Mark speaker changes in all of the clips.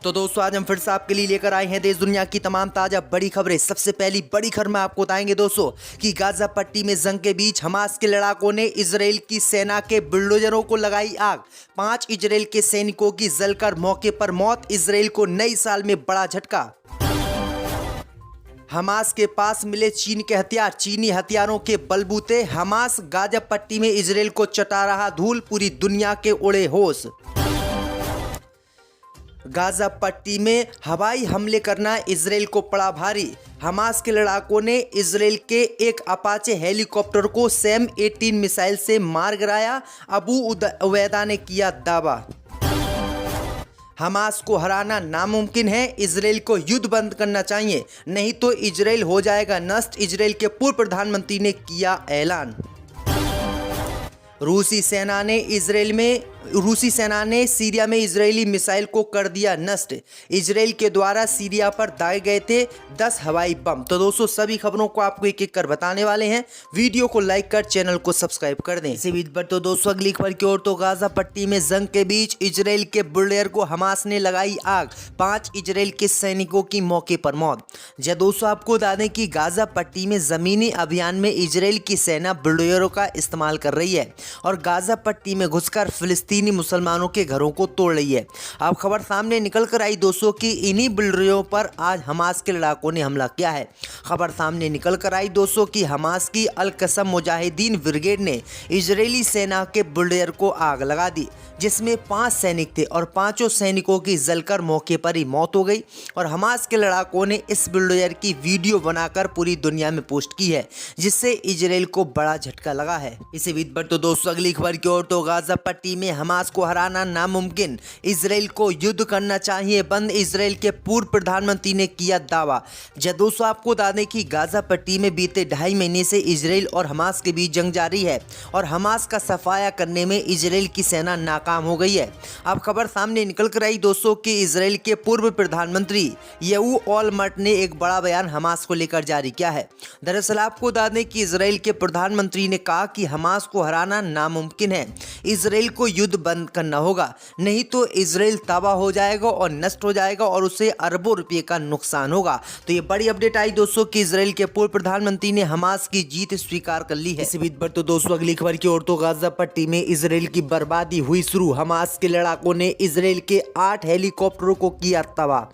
Speaker 1: तो दोस्तों आज हम फिर से आपके लिए लेकर आए हैं देश दुनिया की तमाम ताजा बड़ी खबरें। सबसे पहली बड़ी खबर में आपको बताएंगे दोस्तों कि गाजा पट्टी में जंग के बीच हमास के लड़ाकों ने इजराइल की सेना के बुलडोजरों को लगाई आग। 5 इजराइल के सैनिकों की जलकर मौके पर मौत। इजराइल को नई साल में बड़ा झटका। हमास के पास मिले चीन के हथियार, चीनी हथियारों के बलबूते हमास गाजा पट्टी में इजराइल को चटा रहा धूल। पूरी दुनिया के उड़े होश। गाजा पट्टी में हवाई हमले करना इजराइल को पड़ा भारी। हमास के लड़ाकों ने इजराइल के एक अपाचे हेलीकॉप्टर को सैम 18 मिसाइल से मार गिराया। अबू उबैदा ने किया दावा। हमास को हराना नामुमकिन है, इजराइल को युद्ध बंद करना चाहिए, नहीं तो इजराइल हो जाएगा नष्ट। इजराइल के पूर्व प्रधानमंत्री ने किया ऐलान। रूसी सेना ने सीरिया में इजरायली मिसाइल को कर दिया नष्ट। इजराइल के द्वारा सीरिया पर दागे गए थे 10 हवाई बम। तो दोस्तों सभी खबरों को आपको एक एक कर बताने वाले हैं। वीडियो को लाइक कर चैनल को सब्सक्राइब कर दें। इसी बीच पर तो दोस्तों अगली खबर की ओर। तो गाजा पट्टी में जंग के बीच इजराइल के बुलडोजर को हमास ने लगाई आग। 5 इजराइल के सैनिकों की मौके पर मौत। जय दोस्तों आपको बता दें कि गाजा पट्टी में जमीनी अभियान में इजराइल की सेना बुलडोजरों का इस्तेमाल कर रही है और गाजा पट्टी में घुसकर फिलिस्तीनी मुसलमानों के घरों को तोड़ रही है। अब खबर सामने निकल कर आई दोस्तों कि इन्हीं बुलडोजरों पर आज हमास के लड़ाकों ने हमला किया है। खबर सामने निकल कर आई दोस्तों कि हमास की अल कसम मुजाहिदीन ब्रिगेड ने इजरायली सेना के बुलडोजर को आग लगा दी, जिसमें 5 सैनिक थे और 5 सैनिकों की जलकर मौके पर ही मौत हो गई। और हमास के लड़ाकों ने इस बुलडोजर की वीडियो बनाकर पूरी दुनिया में पोस्ट की है, जिससे इजराइल को बड़ा झटका लगा है। इसी बीच पर तो दोस्तों अगली खबर की ओर। तो गाजा पट्टी में हमास को हराना नामुमकिन, इजराइल को युद्ध करना चाहिए बंद। इजराइल के पूर्व प्रधानमंत्री ने किया दावा। जय दोस्तों आपको बता दें कि गाजा पट्टी में बीते 2.5 महीने से इजराइल और हमास के बीच जंग जारी है और हमास का सफाया करने में इजराइल की सेना नाकाम हो गई है। अब खबर सामने निकल कर आई दोस्तों कि इजराइल के पूर्व प्रधानमंत्री येहू ओलमर्ट ने एक बड़ा बयान हमास को लेकर जारी किया है। दरअसल आपको बता दें कि इजराइल के प्रधानमंत्री ने कहा कि हमास को हराना नामुमकिन है, इजराइल को युद्ध बंद करना होगा, नहीं तो इजराइल तबाह हो जाएगा और नष्ट हो जाएगा और उसे अरबों रुपए का नुकसान होगा। तो ये बड़ी अपडेट आई दोस्तों कि इजराइल के पूर्व प्रधानमंत्री ने हमास की जीत स्वीकार कर ली है। इसी बीच पर तो दोस्तों अगली खबर की ओर। तो गाजा पट्टी में इजराइल की बर्बादी हुई शुरू। हमास के लड़ाकों ने इजराइल के 8 हेलीकॉप्टरों को किया तबाह।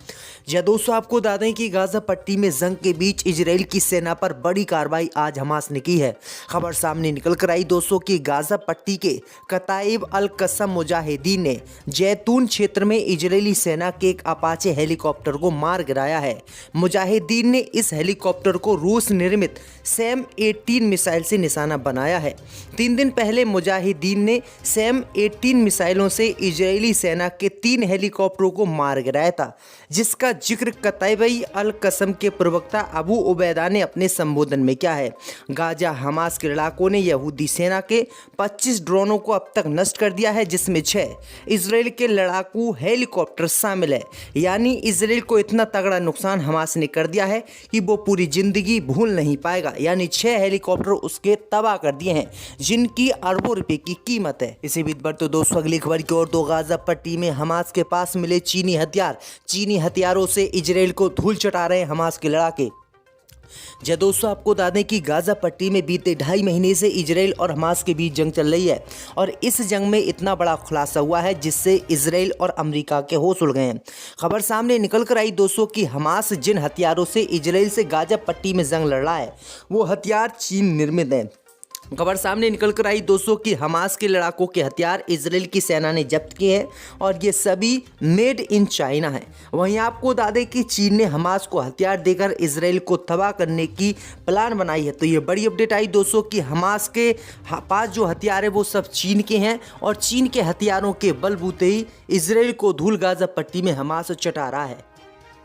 Speaker 1: जय दोस्तों आपको बता दें कि गाजा पट्टी में जंग के बीच इजराइल की सेना पर बड़ी कार्रवाई आज हमास ने की है। खबर सामने निकल कर आई दोस्तों कि गाजा पट्टी के कताइब अल कसम मुजाहिदीन ने जैतून क्षेत्र में इजरायली सेना के एक अपाचे हेलीकॉप्टर को मार गिराया है। मुजाहिदीन ने इस हेलीकॉप्टर को रूस निर्मित सैम 18 मिसाइल से निशाना बनाया है। 3 दिन पहले मुजाहिदीन ने सैम 18 मिसाइलों से इजरायली सेना के 3 हेलीकॉप्टरों को मार गिराया था, जिसका जिक्र कताइबई अल कसम के प्रवक्ता अबू उबैदा ने अपने संबोधन में किया है। गाजा हमास के लड़ाकों ने यहूदी सेना के 25 ड्रोनों को अब तक नष्ट कर दिया है, जिसमें 6 इजराइल के लड़ाकू हेलीकॉप्टर शामिल है। यानी इजराइल को इतना तगड़ा नुकसान हमास ने कर दिया है कि वो पूरी जिंदगी भूल नहीं पाएगा। यानी 6 हेलीकॉप्टर उसके तबाह कर दिए हैं, जिनकी अरबों रुपए की कीमत है। इसी बीच पर तो दोस्तों अगली खबर की ओर। तो गाजा पट्टी में हमास के पास मिले चीनी हथियार, चीनी हथियारों से इजराइल को धूल चटा रहे हमास के लड़ाके। जय दोस्तों आपको बता दें कि गाजा पट्टी में बीते 2.5 महीने से इजराइल और हमास के बीच जंग चल रही है और इस जंग में इतना बड़ा खुलासा हुआ है जिससे इजराइल और अमेरिका के होश उड़ गए हैं। खबर सामने निकल कर आई दोस्तों कि हमास जिन हथियारों से इजराइल से गाजा पट्टी में जंग लड़ रहा है वो हथियार चीन निर्मित हैं। खबर सामने निकल कर आई दोस्तों कि हमास के लड़ाकों के हथियार इजराइल की सेना ने जब्त किए हैं और ये सभी मेड इन चाइना हैं। वहीं आपको बता दें कि चीन ने हमास को हथियार देकर इजराइल को तबाह करने की प्लान बनाई है। तो ये बड़ी अपडेट आई दोस्तों कि हमास के पास जो हथियार है वो सब चीन के हैं और चीन के हथियारों के बलबूते ही इजराइल को धूल गाजा पट्टी में हमास चटा रहा है।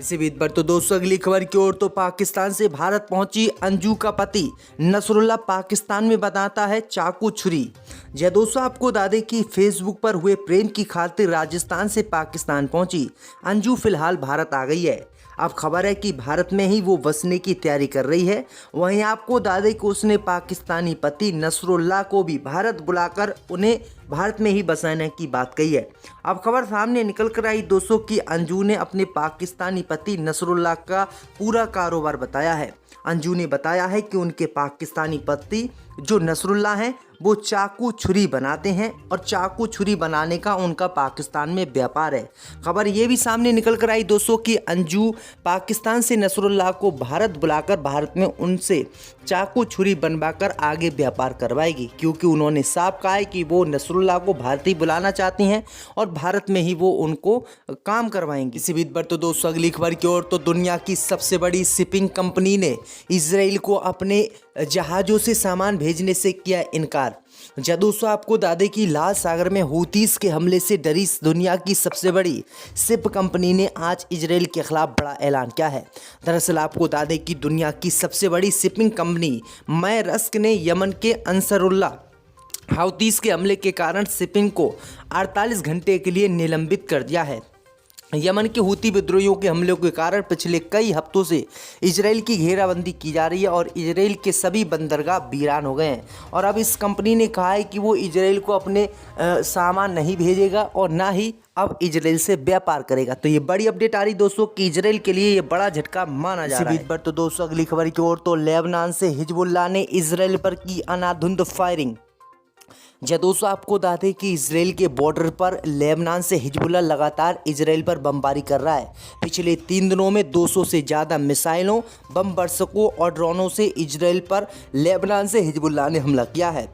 Speaker 1: इसी बीच पर तो दोस्तों अगली खबर की ओर तो पाकिस्तान से भारत पहुंची अंजू का पति नसरुल्ला पाकिस्तान में बताता है चाकू छुरी। जय दोस्तों, आपको बता दें कि फेसबुक पर हुए प्रेम की खातिर राजस्थान से पाकिस्तान पहुंची अंजू फिलहाल भारत आ गई है। अब खबर है कि भारत में ही वो बसने की तैयारी कर रही है। वहीं आपको बता दें कि उसने पाकिस्तानी पति नसरुल्ला को भी भारत बुलाकर उन्हें भारत में ही बसाने की बात कही है। अब खबर सामने निकल कर आई दोस्तों कि अंजू ने अपने पाकिस्तानी पति नसरुल्ला का पूरा कारोबार बताया है। अंजू ने बताया है कि उनके पाकिस्तानी पति जो नसरुल्ला हैं वो चाकू छुरी बनाते हैं और चाकू छुरी बनाने का उनका पाकिस्तान में व्यापार है। खबर ये भी सामने निकल कर आई दोस्तों कि अंजू पाकिस्तान से नसरुल्ला को भारत बुलाकर भारत में उनसे चाकू छुरी बनवाकर आगे व्यापार करवाएगी, क्योंकि उन्होंने साफ कहा है कि वो नसरुल्ला को भारत ही बुलाना चाहती हैं और भारत में ही वो उनको काम करवाएंगी। इसी बीच पर तो दोस्तों अगली खबर की ओर तो दुनिया की सबसे बड़ी शिपिंग कंपनी ने इजराइल को अपने जहाज़ों से सामान भेजने से किया इनकार। जब दोस्तों आपको दादे की लाल सागर में हूतीस के हमले से डरी दुनिया की सबसे बड़ी शिप कंपनी ने आज इजराइल के खिलाफ बड़ा ऐलान किया है। दरअसल आपको दादे की दुनिया की सबसे बड़ी शिपिंग कंपनी मैरस्क ने यमन के अंसरुल्ला हूतीस के हमले के कारण शिपिंग को 48 घंटे के लिए निलंबित कर दिया है। यमन के हूती विद्रोहियों के हमलों के कारण पिछले कई हफ्तों से इजराइल की घेराबंदी की जा रही है और इजराइल के सभी बंदरगाह वीरान हो गए हैं। और अब इस कंपनी ने कहा है कि वो इजराइल को अपने सामान नहीं भेजेगा और ना ही अब इजराइल से व्यापार करेगा। तो ये बड़ी अपडेट आ रही दोस्तों कि इजराइल के लिए ये बड़ा झटका माना जा रहा है। इसी बीच पर तो दोस्तों अगली खबर की ओर तो लेबनान से हिजबुल्लाह ने इजराइल पर की अंधाधुंध फायरिंग। जय दोस्तों आपको बता दें कि इजराइल के बॉर्डर पर लेबनान से हिजबुल्लाह लगातार इजराइल पर बमबारी कर रहा है। पिछले 3 दिनों में 200 से ज़्यादा मिसाइलों, बम बरसकों और ड्रोनों से इजराइल पर लेबनान से हिजबुल्लाह ने हमला किया है।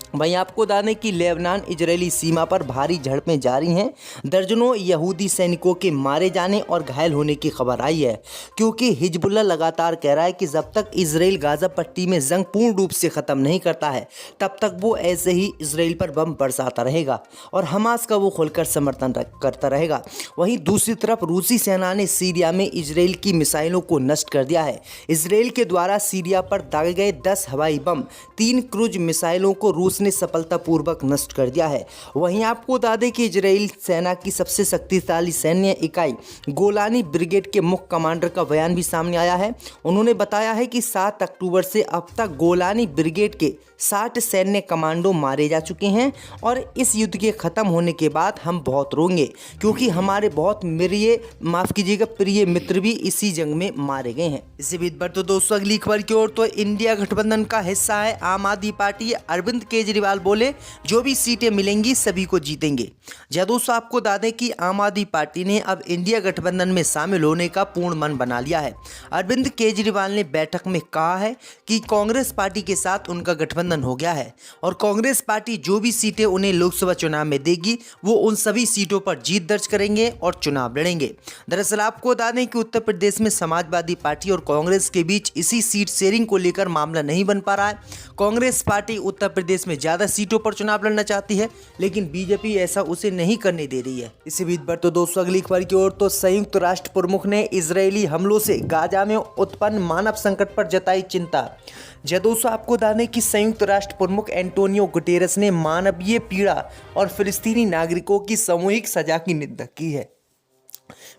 Speaker 1: वहीं आपको बता दें कि लेबनान इजरायली सीमा पर भारी झड़पें जारी हैं। दर्जनों यहूदी सैनिकों के मारे जाने और घायल होने की खबर आई है, क्योंकि हिजबुल्लाह लगातार कह रहा है कि जब तक इजराइल गाजा पट्टी में जंग पूर्ण रूप से ख़त्म नहीं करता है तब तक वो ऐसे ही इजराइल पर बम बरसाता रहेगा और हमास का वो खुलकर समर्थन करता रहेगा। वहीं दूसरी तरफ रूसी सेना ने सीरिया में इजराइल की मिसाइलों को नष्ट कर दिया है। इजराइल के द्वारा सीरिया पर दागे गए 10 हवाई बम, 3 क्रूज मिसाइलों को रूस ने सफलतापूर्वक नष्ट कर दिया है। वहीं आपको बता दें कि इजराइल सेना की सबसे शक्तिशाली सैन्य इकाई गोलानी ब्रिगेड के मुख्य कमांडर का बयान भी सामने आया है। उन्होंने बताया है कि 7 अक्टूबर से अब तक गोलानी ब्रिगेड के 60 सैन्य कमांडो मारे जा चुके हैं और इस युद्ध के खत्म होने के बाद हम बहुत रोएंगे, क्योंकि हमारे बहुत प्रिय मित्र भी इसी जंग में मारे गए हैं। इसी बीच पर तो दोस्तों अगली खबर की ओर तो इंडिया गठबंधन का हिस्सा है आम आदमी पार्टी। अरविंद केजरीवाल बोले जो भी सीटें मिलेंगी सभी को जीतेंगे। जय दोस्तों आपको बता दें कि आम आदमी पार्टी ने अब इंडिया गठबंधन में शामिल होने का पूर्ण मन बना लिया है। अरविंद केजरीवाल ने बैठक में कहा है कि कांग्रेस पार्टी के साथ उनका गठबंधन हो गया है और कांग्रेस पार्टी जो भी सीटें उन्हें लोकसभा चुनाव में देगी वो उन सभी सीटों पर जीत दर्ज करेंगे और चुनाव लड़ेंगे। दरअसल आपको बता दें कि उत्तर प्रदेश में समाजवादी पार्टी और कांग्रेस के बीच इसी सीट शेयरिंग को लेकर मामला नहीं बन पा रहा है। कांग्रेस पार्टी उत्तर प्रदेश में ज़्यादा सीटों पर चुनाव लड़ना चाहती है, लेकिन बीजेपी ऐसा उसे नहीं करने दे रही है। इसी बीच पर तो दोस्तों अगली खबर की ओर तो संयुक्त राष्ट्र प्रमुख ने इजरायली हमलों से गाजा में उत्पन्न मानव संकट पर जताई चिंता। जय दोस्तों आपको बता दें कि संयुक्त राष्ट्र प्रमुख एंटोनियो गुटेरेस ने मानवीय पीड़ा और फिलिस्तीनी नागरिकों की सामूहिक सजा की निंदा की है।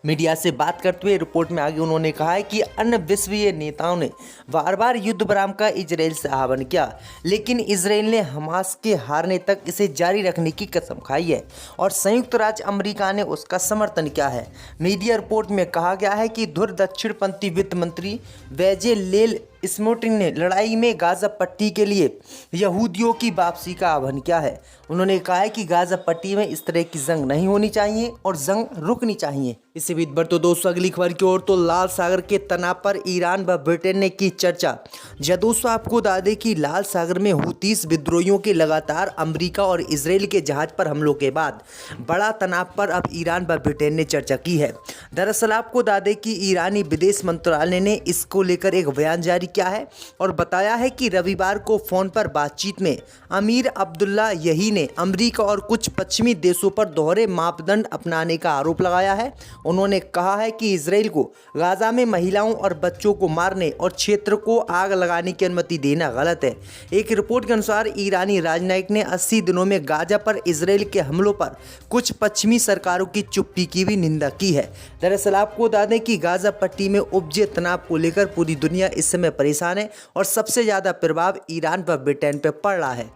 Speaker 1: मीडिया से बात करते हुए रिपोर्ट में आगे उन्होंने कहा है कि अन्य विश्वीय नेताओं ने बार बार युद्ध विराम का इजराइल से आह्वान किया, लेकिन इजराइल ने हमास के हारने तक इसे जारी रखने की कसम खाई है और संयुक्त राज्य अमेरिका ने उसका समर्थन किया है। मीडिया रिपोर्ट में कहा गया है कि धुर दक्षिणपंथी वित्त मंत्री बेजेलेल स्मोट्रिन ने लड़ाई में गाजा पट्टी के लिए यहूदियों की वापसी का आह्वान किया है। उन्होंने कहा है कि गाजा पट्टी में इस तरह की जंग नहीं होनी चाहिए और जंग रुकनी चाहिए। इसी बीच पर तो दोस्तों अगली खबर की ओर तो लाल सागर के तनाव पर ईरान व ब्रिटेन ने की चर्चा। जय दोस्तों आपको बता दें कि लाल सागर में हूतीस विद्रोहियों के लगातार अमेरिका और इजराइल के जहाज पर हमलों के बाद बड़ा तनाव पर अब ईरान व ब्रिटेन ने चर्चा की है। दरअसल आपको बता दें कि ईरानी विदेश मंत्रालय ने इसको लेकर एक बयान जारी किया है और बताया है कि रविवार को फोन पर बातचीत में अमीर अब्दुल्ला यही ने अमेरिका और कुछ पश्चिमी देशों पर दोहरे मापदंड अपनाने का आरोप लगाया है। उन्होंने कहा है कि इजराइल को गाजा में महिलाओं और बच्चों को मारने और क्षेत्र को आग लगाने की अनुमति देना गलत है। एक रिपोर्ट के अनुसार ईरानी राजनयिक ने 80 दिनों में गाजा पर इजराइल के हमलों पर कुछ पश्चिमी सरकारों की चुप्पी की भी निंदा की है। दरअसल आपको बता दें कि गाजा पट्टी में उपजे तनाव को लेकर पूरी दुनिया इस समय परेशान है और सबसे ज़्यादा प्रभाव ईरान व ब्रिटेन पर पड़ रहा है।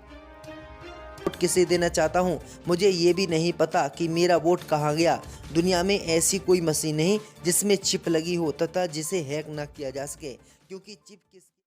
Speaker 1: वोट किसे देना चाहता हूं, मुझे ये भी नहीं पता कि मेरा वोट कहां गया। दुनिया में ऐसी कोई मशीन नहीं जिसमें चिप लगी हो तथा जिसे हैक ना किया जा सके, क्योंकि चिप किस